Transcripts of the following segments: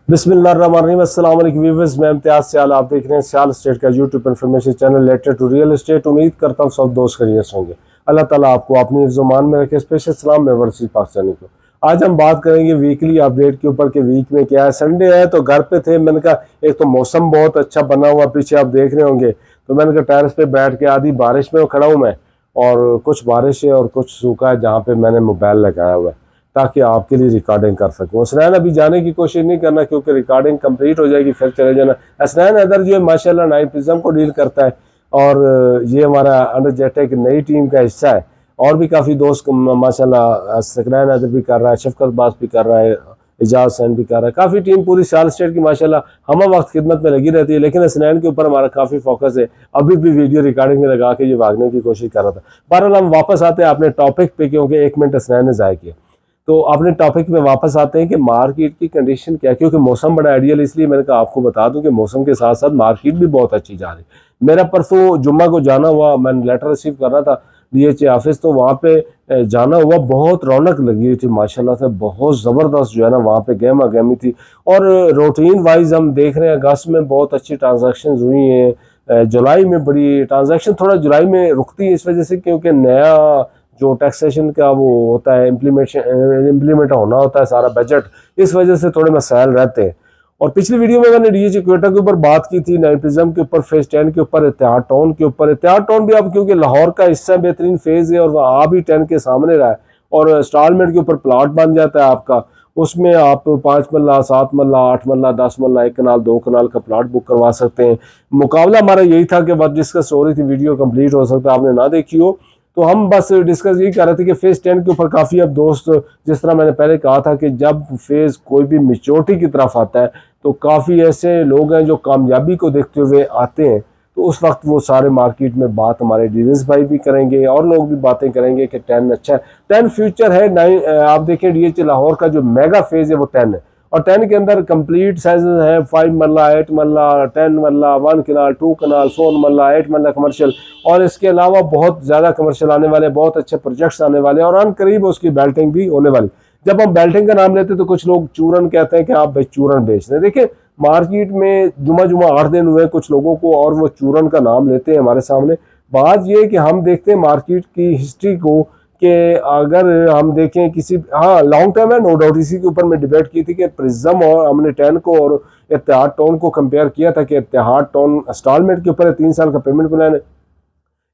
बिस्मिल्लाहिर्रहमानिर्रहीम। अस्सलाम वालेकुम व्यूअर्स, मैं इम्तियाज सियाल, आप देख रहे हैं सियाल स्टेट का YouTube information channel related to real estate. उम्मीद करता हूँ सब दोस्त खैरियत से होंगे। अल्लाह ताला आपको अपनी हिफ्ज़-ओ-मान में रखे। स्पेशल सलाम मेवर्सी पाकिस्तानी को। आज हम बात करेंगे वीकली अपडेट के ऊपर कि वीक में क्या है। संडे है तो घर पे थे, मैंने कहा एक तो मौसम बहुत अच्छा बना हुआ, पीछे आप देख रहे होंगे, तो मैंने कहा टेरेस पे बैठ के आधी बारिश में खड़ा हूँ मैं, और कुछ बारिश है और कुछ सूखा है जहाँ पे मैंने मोबाइल लगाया हुआ है ताकि आपके लिए रिकॉर्डिंग कर सकूँ। हसनैन अभी जाने की कोशिश नहीं करना क्योंकि रिकॉर्डिंग कंप्लीट हो जाएगी फिर चले जाना। हसनैन हैदर जो है माशाल्लाह नाइट प्रिज्म को डील करता है, और ये हमारा एनर्जेटिक नई टीम का हिस्सा है। और भी काफ़ी दोस्त माशाल्लाह, हसनैन हैदर भी कर रहा है, शफकत बास भी कर रहा है, एजाज सैन भी कर रहा है। काफ़ी टीम पूरी सियाल स्टेट की माशाल्लाह हम वक्त खिदमत में लगी रहती है, लेकिन हसनैन के ऊपर हमारा काफ़ी फोकस है। अभी भी वीडियो रिकॉर्डिंग में लगा के ये भागने की कोशिश कर रहा था। बहरहाल हम वापस आते हैं अपने टॉपिक पे, क्योंकि 1 मिनट हसनैन ने ज़ाया किया। तो अपने टॉपिक में वापस आते हैं कि मार्केट की कंडीशन क्या है, क्योंकि मौसम बड़ा आइडियल, इसलिए मैंने कहा आपको बता दूं कि मौसम के साथ साथ मार्केट भी बहुत अच्छी जा रही है। मेरा परसों जुम्मा को जाना हुआ, मैंने लेटर रिसीव करना था डीएचए ऑफिस, तो वहाँ पे जाना हुआ, बहुत रौनक लगी हुई थी माशाल्लाह से, बहुत ज़बरदस्त जो है ना वहाँ पे गहमा गहमी थी। और रूटीन वाइज हम देख रहे हैं अगस्त में बहुत अच्छी ट्रांजैक्शन हुई हैं, जुलाई में बड़ी ट्रांजैक्शन थोड़ा जुलाई में रुकती है इस वजह से क्योंकि नया जो टैक्सेशन का वो होता है इम्प्लीमेंट होना होता है सारा बजट, इस वजह से थोड़े मसाइल रहते हैं। और पिछली वीडियो में मैंने डीएचए क्वेटा के ऊपर बात की थी, नाइन प्रिज्म के ऊपर, फेज 10 के ऊपर, इत्तेहाद टाउन के ऊपर। इत्तेहाद टाउन भी अब क्योंकि लाहौर का हिस्सा बेहतरीन फेज है और वह आ भी 10 के सामने रहा है, और इंस्टॉलमेंट के ऊपर प्लाट बन जाता है आपका, उसमें आप 5 मरला, 7 मरला, 8 मरला, 10 मरला, 1 कनाल, 2 कनाल का प्लाट बुक करवा सकते हैं। मुकाबला हमारा यही था कि बात डिस्कस हो रही थी, वीडियो कंप्लीट हो सकता है आपने ना देखी हो, तो हम बस डिस्कस यही कर रहे थे कि फेज 10 के ऊपर काफ़ी अब दोस्त, जिस तरह मैंने पहले कहा था कि जब फेज कोई भी मेच्योरिटी की तरफ आता है तो काफ़ी ऐसे लोग हैं जो कामयाबी को देखते हुए आते हैं, तो उस वक्त वो सारे मार्केट में बात हमारे डीलर्स भाई भी करेंगे और लोग भी बातें करेंगे कि 10 अच्छा है, 10 फ्यूचर है। 9 आप देखें डीएचए लाहौर का जो मेगा फेज है वो 10 है, और 10 के अंदर कंप्लीट साइजेस हैं 5 मरला, 8 मरला, 10 मरला, 1 कनाल, 2 कनाल, 4 मरला, 8 मरला कमर्शियल, और इसके अलावा बहुत ज़्यादा कमर्शियल आने वाले, बहुत अच्छे प्रोजेक्ट्स आने वाले, और अन करीब उसकी बेल्टिंग भी होने वाली। जब हम बेल्टिंग का नाम लेते हैं तो कुछ लोग चूरन कहते हैं कि आप भाई चूरन बेच रहे हैं। देखिए मार्केट में जुमा जुमा 8 दिन हुए कुछ लोगों को, और वो चूरन का नाम लेते हैं हमारे सामने। बात ये है कि हम देखते हैं मार्केट की हिस्ट्री को, कि अगर हम देखें किसी, हाँ लॉन्ग टर्म है नो डाउट, इसी के ऊपर मैं डिबेट की थी कि प्रिज्म और हमने 10 को और इत्तेहाद टाउन को कंपेयर किया था कि इत्तेहाद टाउन इंस्टॉलमेंट के ऊपर 3 साल का पेमेंट प्लान है,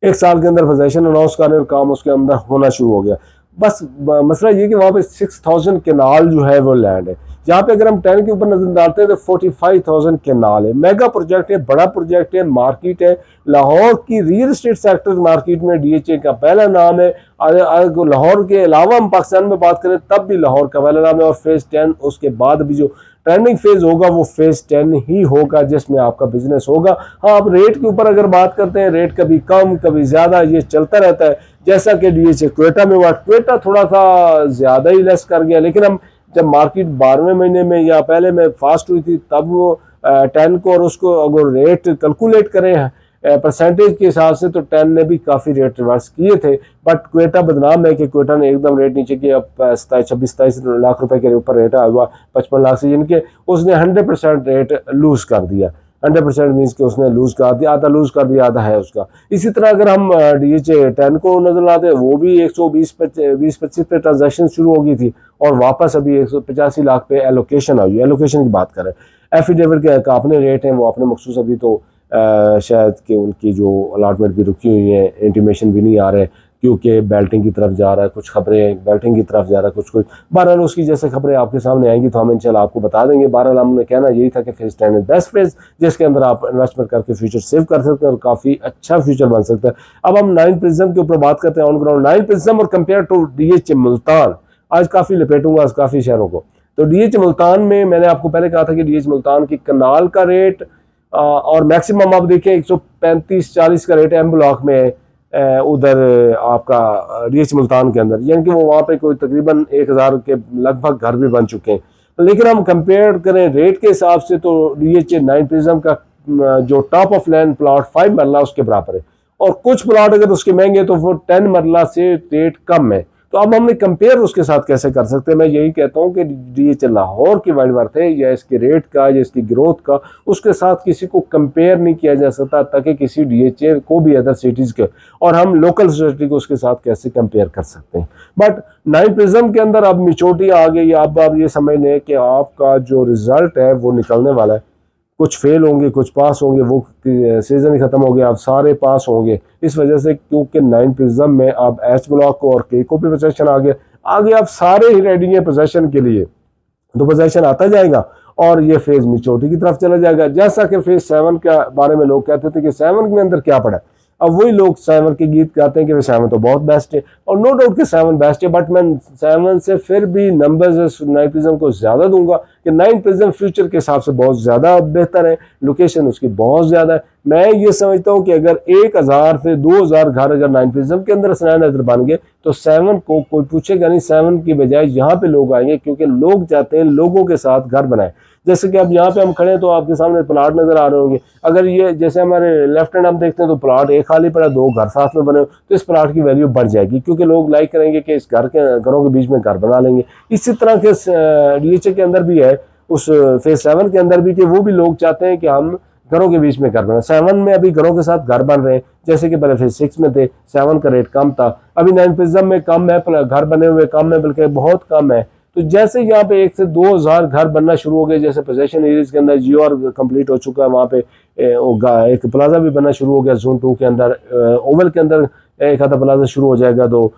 1 साल के अंदर पोजेशन अनाउंस करने और काम उसके अंदर होना शुरू हो गया। बस मसला ये कि वहाँ पे 6000 केनाल जो है वो लैंड है। यहाँ पे अगर हम 10 के ऊपर नजर डालते हैं तो 45,000 केनाल है। मेगा प्रोजेक्ट है, बड़ा प्रोजेक्ट है, मार्केट है। लाहौर की रियल एस्टेट सेक्टर मार्केट में डीएचए का पहला नाम है। अगर लाहौर के अलावा हम पाकिस्तान में बात करें तब भी लाहौर का पहला नाम है, और फेज 10 उसके बाद भी जो ट्रेंडिंग फेज होगा वो फेज 10 ही होगा जिसमें आपका बिजनेस होगा। हाँ, आप रेट के ऊपर अगर बात करते हैं, रेट कभी कम कभी ज्यादा ये चलता रहता है, जैसा कि डीएचए क्वेटा में हुआ। क्वेटा थोड़ा सा ज्यादा ही लेस कर गया, लेकिन हम जब मार्केट 12वें महीने में या पहले में फास्ट हुई थी तब वो 10 को, और उसको अगर रेट कैलकुलेट करें परसेंटेज के हिसाब से तो 10 ने भी काफ़ी रेट रिवर्स किए थे। बट क्वेटा बदनाम है कि क्वेटा ने एकदम रेट नीचे किया, 26-27 लाख रुपए के ऊपर रेट आया हुआ 55 लाख से, जिनके उसने 100% रेट लूज कर दिया। 100% मीन्स कि उसने लूज कर दिया, आधा लूज कर दिया, आधा है उसका। इसी तरह अगर हम डीएचए 10 को नजर लाते हैं, वो भी 120-25 पे ट्रांजेक्शन शुरू हो गई थी, और वापस अभी 185 लाख पे एलोकेशन आई। एलोकेशन की बात करें, एफिडेविट के अपने रेट हैं, वो अपने मखसूस अभी तो शायद कि उनकी जो अलाटमेंट भी रुकी हुई है, इंटीमेशन भी नहीं आ रहे क्योंकि बेल्टिंग की तरफ जा रहा है, कुछ खबरें बेल्टिंग की तरफ जा रहा है, कुछ बहरहाल उसकी जैसे खबरें आपके सामने आएंगी तो हम इंशाल्लाह आपको बता देंगे। बहरहाल हमने कहना यही था कि फेज 10 बेस्ट फेज जिसके अंदर आप इन्वेस्टमेंट करके फ्यूचर सेव कर सकते हैं और काफ़ी अच्छा फ्यूचर बन सकता है। अब हम 9 प्रिज्म के ऊपर बात करते हैं, ऑन ग्राउंड 9 प्रिज्म और कंपेयर टू डीएचए मुल्तान। आज काफ़ी लपेटूंगा काफ़ी शहरों को। तो डीएचए मुल्तान में मैंने आपको पहले कहा था कि डीएचए मुल्तान की कनाल का रेट और मैक्सिमम आप देखें 135-40 का रेट एम ब्लॉक में उधर आपका डीएचए मुल्तान के अंदर, यानी कि वो वहाँ पे कोई तकरीबन 1000 के लगभग घर भी बन चुके हैं। लेकिन हम कंपेयर करें रेट के हिसाब से तो डीएचए 9 प्रिज्म का जो टॉप ऑफ लैंड प्लॉट 5 मरला उसके बराबर है, और कुछ प्लॉट अगर उसके महंगे तो वो 10 मरला से रेट कम है। तो अब हमने कंपेयर उसके साथ कैसे कर सकते हैं? मैं यही कहता हूँ कि DHA लाहौर की वाइड वर्थ है या इसके रेट का या इसकी ग्रोथ का, उसके साथ किसी को कंपेयर नहीं किया जा सकता, ताकि किसी DHA को भी अदर सिटीज़ के, और हम लोकल सोसाइटी को उसके साथ कैसे कंपेयर कर सकते हैं। बट 9 प्रिज्म के अंदर अब मेच्योरिटी आ गई। अब आप ये समझ लें कि आपका जो रिजल्ट है वो निकलने वाला है। कुछ फेल होंगे, कुछ पास होंगे, वो सीजन ही खत्म हो गया, आप सारे पास होंगे इस वजह से, क्योंकि 9 प्रिज्म में आप H ब्लॉक और K को भी पोजीशन आगे आप सारे ही रेडी हैं पोजीशन के लिए, तो पोजीशन आता जाएगा और ये फेज मेच्योरिटी की तरफ चला जाएगा। जैसा कि फेज 7 के बारे में लोग कहते थे कि 7 के अंदर क्या पड़ा, अब वही लोग 7 के गीत गाते हैं कि 7 तो बहुत बेस्ट है, और नो डाउट कि 7 बेस्ट है, बट मैं 7 से फिर भी नंबर्स 9 प्रिज्म को ज़्यादा दूंगा कि 9 प्रिज्म फ्यूचर के हिसाब से बहुत ज़्यादा बेहतर है, लोकेशन उसकी बहुत ज़्यादा है। मैं ये समझता हूँ कि अगर 1000 से 2000 घर अगर 9 प्रिज्म के अंदर हसनैन हैदर बन गए तो 7 को कोई पूछेगा नहीं। 7 की बजाय यहाँ पे लोग आएंगे, क्योंकि लोग चाहते हैं लोगों के साथ घर बनाए। जैसे कि अब यहाँ पे हम खड़े हैं तो आपके सामने प्लाट नजर आ रहे होंगे, अगर ये जैसे हमारे लेफ्ट हैंड हम देखते हैं तो प्लाट एक खाली पड़ा, 2 घर साथ में बने, तो इस प्लाट की वैल्यू बढ़ जाएगी, क्योंकि लोग लाइक करेंगे कि इस घरों के बीच में घर बना लेंगे। इसी तरह के DHA के अंदर भी है, उस फेज 7 के अंदर भी, कि वो भी लोग चाहते हैं कि हम घरों के बीच में घर बना। 7 में अभी घरों के साथ घर बन रहे हैं, जैसे कि पहले फेज 6 में थे, 7 का रेट कम था, अभी 9 प्रिज्म में कम है, घर बने हुए कम है, बल्कि बहुत कम है। तो जैसे यहाँ पे 1 से 2000 घर बनना शुरू हो गए, जैसे पोजेशन एरियाज के अंदर GOR कंप्लीट हो चुका है, वहाँ पे एक प्लाजा भी बनना शुरू हो गया जोन 2 के अंदर, ओवल के अंदर एक आधा प्लाजा शुरू हो जाएगा, तो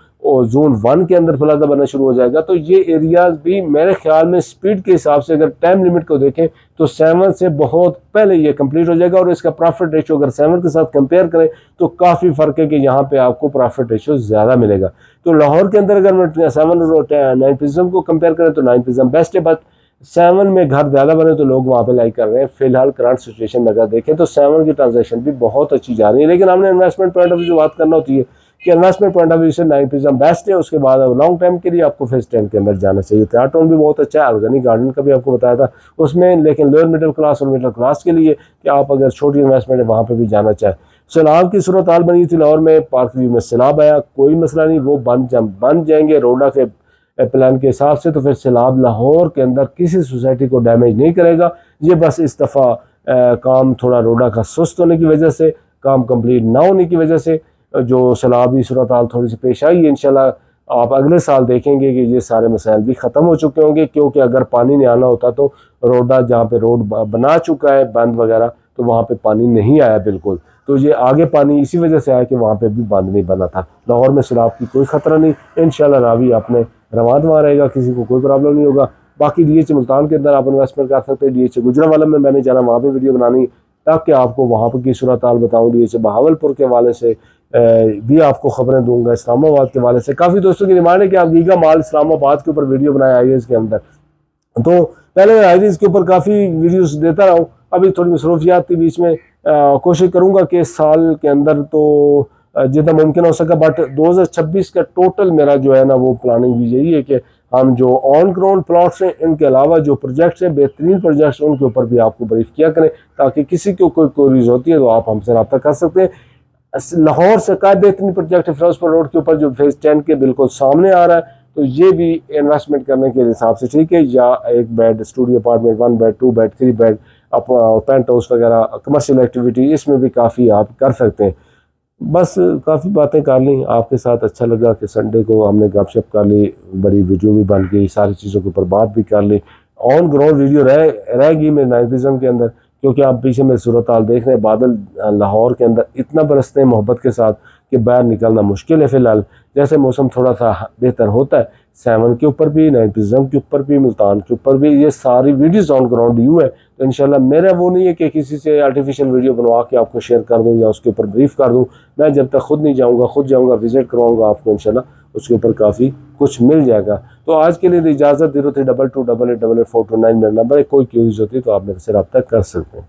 जोन 1 के अंदर प्लाजा बनना शुरू हो जाएगा। तो ये एरियाज भी मेरे ख्याल में स्पीड के हिसाब से अगर टाइम लिमिट को देखें तो 7 से बहुत पहले ये कंप्लीट हो जाएगा, और इसका प्रॉफिट रेशो अगर 7 के साथ कंपेयर करें तो काफ़ी फ़र्क है कि यहाँ पे आपको प्रॉफिट रेशो ज़्यादा मिलेगा। तो लाहौर के अंदर अगर 7 और 9 प्रिज्म को कंपेयर करें तो 9 प्रिज्म बेस्ट है, बट 7 में घर ज़्यादा बने तो लोग वहाँ पे लाइक कर रहे हैं। फिलहाल करंट सिचुएशन में अगर देखें तो 7 की ट्रांजेक्शन भी बहुत अच्छी जा रही है, लेकिन हमने इन्वेस्टमेंट पॉइंट ऑफ व्यू बात करना होती है कि इन्वेस्टमेंट पॉइंट ऑफ व्यू से 9 प्रिज्म बेस्ट है। उसके बाद लॉन्ग टाइम के लिए आपको फेज 10 के अंदर जाना चाहिए। त्याटोन भी बहुत अच्छा है, ऑर्गेनिक गार्डन का भी आपको बताया था उसमें, लेकिन लोअर मिडिल क्लास और मिडिल क्लास के लिए कि आप अगर छोटी इन्वेस्टमेंट है वहाँ पर भी जाना चाहें। सैलाब की सूरत हाल बनी थी लाहौर में, पार्क व्यू में सैलाब आया, कोई मसला नहीं, वो बन जाएंगे रोडा के प्लान के हिसाब से, तो फिर सैलाब लाहौर के अंदर किसी सोसाइटी को डैमेज नहीं करेगा। ये बस इस दफ़ा काम थोड़ा रोडा का सुस्त होने की वजह से, काम कंप्लीट ना होने की वजह से जो सैलाबी सूरत हाल थोड़ी सी पेश आई है। इंशाल्लाह आप अगले साल देखेंगे कि ये सारे मसाइल भी ख़त्म हो चुके होंगे, क्योंकि अगर पानी नहीं आना होता तो रोडा जहाँ पे रोड बना चुका है बंद वगैरह, तो वहाँ पे पानी नहीं आया बिल्कुल। तो ये आगे पानी इसी वजह से आया कि वहाँ पे भी बंद नहीं बना था। लाहौर में सैलाब की कोई ख़तरा नहीं, इंशाल्लाह रावी आपने रवान वहाँ रहेगा, किसी को कोई प्रॉब्लम नहीं होगा। बाकी DHA मुल्तान के अंदर आप इन्वेस्टमेंट कर सकते हैं। DHA गुजरांवाला में मैंने जाना, वहाँ पे वीडियो बनानी ताकि आपको वहाँ पर की सूरत हाल बताऊँ। DHA बहावलपुर के हवाले से भी आपको खबरें दूंगा, इस्लामाबाद के हवाले से। काफ़ी दोस्तों की डिमांड है कि आप गीगा माल इस्लामाबाद के ऊपर वीडियो बनाए IAS के अंदर, तो पहले मैं IAS के ऊपर काफ़ी वीडियोस देता रहा हूँ, अभी थोड़ी मसरूफियात थी बीच में। कोशिश करूँगा कि इस साल के अंदर तो जितना मुमकिन हो सका, बट 2026 का टोटल मेरा जो है ना वो प्लानिंग भी यही है कि हम जो ऑन ग्राउंड प्लॉट्स हैं, इनके अलावा जो प्रोजेक्ट्स हैं, बेहतरीन प्रोजेक्ट्स, उनके ऊपर भी आपको ब्रीफ किया करें, ताकि किसी को कोई क्वेरीज होती है तो आप हमसे रब्ता कर सकते हैं। लाहौर से का बेहतरीन प्रोजेक्ट है फिरोजपुर रोड के ऊपर, जो फेज 10 के बिल्कुल सामने आ रहा है, तो ये भी इन्वेस्टमेंट करने के हिसाब से ठीक है। या एक bed studio apartment, 1 bed 2 bed 3 bed penthouse वगैरह, कमर्शियल एक्टिविटी, इसमें भी काफ़ी आप कर सकते हैं। बस काफ़ी बातें कर ली आपके साथ, अच्छा लगा कि संडे को हमने गपशप कर ली, बड़ी वीडियो भी बन गई, सारी चीज़ों के ऊपर बात भी कर ली। ऑन ग्राउंड वीडियो रहेगी मेरे 9 प्रिज्म के अंदर, क्योंकि आप पीछे में सूरत हाल देख रहे हैं, बादल लाहौर के अंदर इतना बरसते हैं मोहब्बत के साथ कि बाहर निकलना मुश्किल है। फिलहाल जैसे मौसम थोड़ा सा बेहतर होता है, 7 के ऊपर भी, 9 प्रिज्म के ऊपर भी, मुल्तान के ऊपर भी, ये सारी वीडियोस ऑन ग्राउंड व्यू है। तो इंशाल्लाह मेरा वो नहीं है कि किसी से आर्टिफिशियल वीडियो बनवा के आपको शेयर कर दूँ या उसके ऊपर ब्रीफ कर दूँ। मैं जब तक खुद नहीं जाऊँगा, खुद जाऊँगा, विजिट करवाऊँगा आपको, इंशाल्लाह उसके ऊपर काफ़ी कुछ मिल जाएगा। तो आज के लिए इजाज़त। 03228888 429 मेरा नंबर है, कोई क्यूरीज होती है तो आप मेरे से रब्ता कर सकते हैं।